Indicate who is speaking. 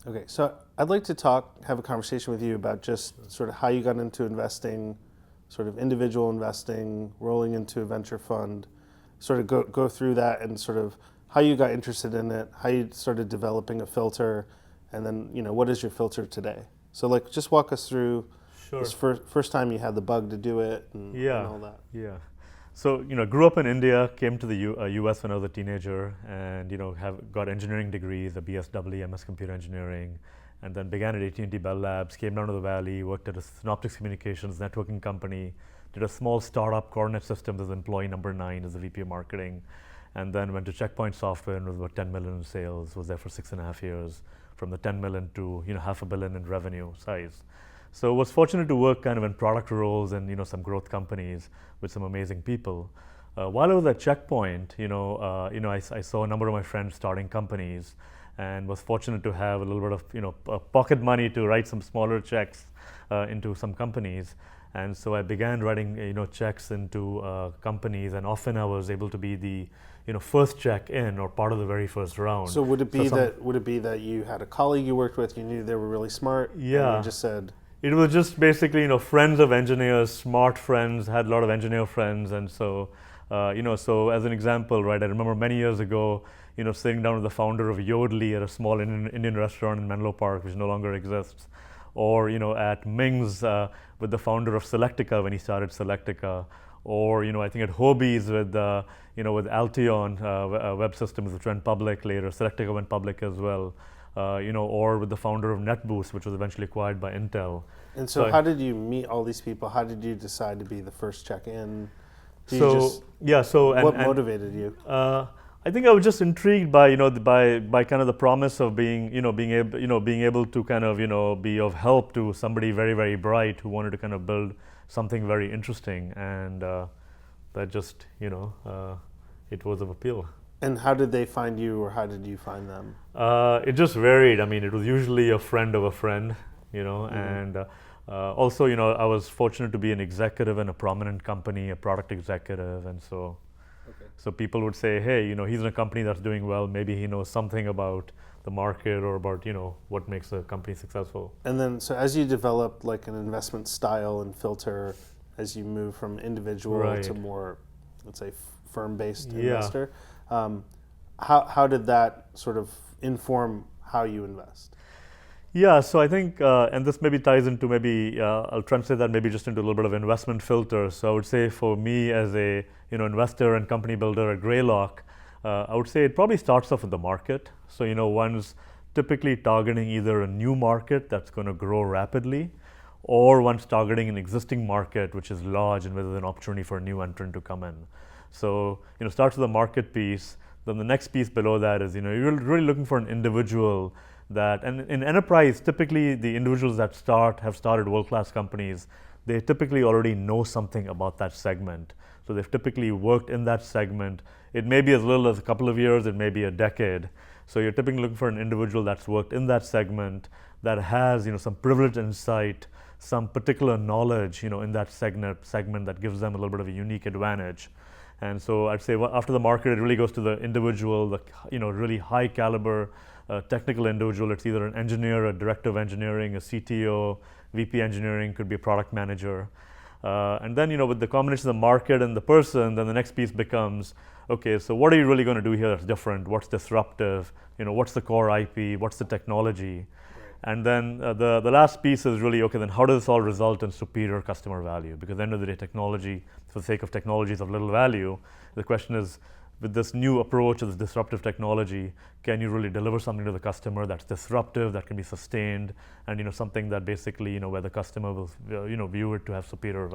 Speaker 1: Okay, so I'd like to have a conversation with you about just sort of how you got into investing, sort of individual investing, rolling into a venture fund, sort of go through that and sort of how you got interested in it, how you started developing a filter, and then, what is your filter today? So like, just walk us through
Speaker 2: Sure.
Speaker 1: this first time you had the bug to do it and
Speaker 2: Yeah,
Speaker 1: all that.
Speaker 2: yeah. So, grew up in India, came to the US when I was a teenager, and, have got engineering degrees, a BSW, MS Computer Engineering, and then began at AT&T Bell Labs, came down to the Valley, worked at a Synoptics Communications networking company, did a small startup, Coronet Systems, as employee number 9 as the VP of marketing, and then went to Checkpoint Software and was about 10 million in sales, was there for 6.5 years, from the 10 million to, half a billion in revenue size. So was fortunate to work kind of in product roles and some growth companies with some amazing people. While I was at Checkpoint, I saw a number of my friends starting companies, and was fortunate to have a little bit of pocket money to write some smaller checks into some companies. And so I began writing checks into companies, and often I was able to be the first check in or part of the very first round.
Speaker 1: So would it be that you had a colleague you worked with, you knew they were really smart,
Speaker 2: Yeah.
Speaker 1: and you just said,
Speaker 2: It was just basically, friends of engineers, smart friends, had a lot of engineer friends. And so, so as an example, right, I remember many years ago, sitting down with the founder of Yodlee at a small Indian restaurant in Menlo Park, which no longer exists. Or, at Ming's with the founder of Selectica when he started Selectica. Or, I think at Hobie's with, with Alteon Web Systems, which went public later. Selectica went public as well. Or with the founder of NetBoost, which was eventually acquired by Intel.
Speaker 1: And so how did you meet all these people? How did you decide to be the first check-in?
Speaker 2: What
Speaker 1: motivated you?
Speaker 2: I think I was just intrigued by by kind of the promise of being able to kind of be of help to somebody very, very bright who wanted to kind of build something very interesting, and that just it was of appeal.
Speaker 1: And how did they find you, or how did you find them?
Speaker 2: It just varied. I mean, it was usually a friend of a friend, and also, I was fortunate to be an executive in a prominent company, a product executive, and so people would say, hey, he's in a company that's doing well. Maybe he knows something about the market or about, what makes a company successful.
Speaker 1: And then, so as you develop like an investment style and filter, as you move from individual to more, let's say, firm-based investor, how did that sort of inform how you invest?
Speaker 2: Yeah, so I think, and this maybe ties into I'll translate that maybe just into a little bit of investment filter. So I would say for me as a investor and company builder at Greylock, I would say it probably starts off with the market. So one's typically targeting either a new market that's going to grow rapidly, or one's targeting an existing market which is large and where there's an opportunity for a new entrant to come in. So starts with the market piece. Then the next piece below that is you're really looking for an individual that, and in enterprise, typically the individuals that have started world-class companies, they typically already know something about that segment. So they've typically worked in that segment. It may be as little as a couple of years, it may be a decade. So you're typically looking for an individual that's worked in that segment, that has some privileged insight, some particular knowledge in that segment that gives them a little bit of a unique advantage. And so I'd say after the market, it really goes to the individual, the really high caliber technical individual. It's either an engineer, a director of engineering, a CTO, VP engineering, could be a product manager. And then with the combination of the market and the person, then the next piece becomes, okay, so what are you really going to do here that's different? What's disruptive? What's the core IP? What's the technology? And then the last piece is really, okay, then how does this all result in superior customer value? Because at the end of the day, technology, for the sake of technology, is of little value. The question is, with this new approach of this disruptive technology, can you really deliver something to the customer that's disruptive, that can be sustained, and something that basically, where the customer will view it to have superior value?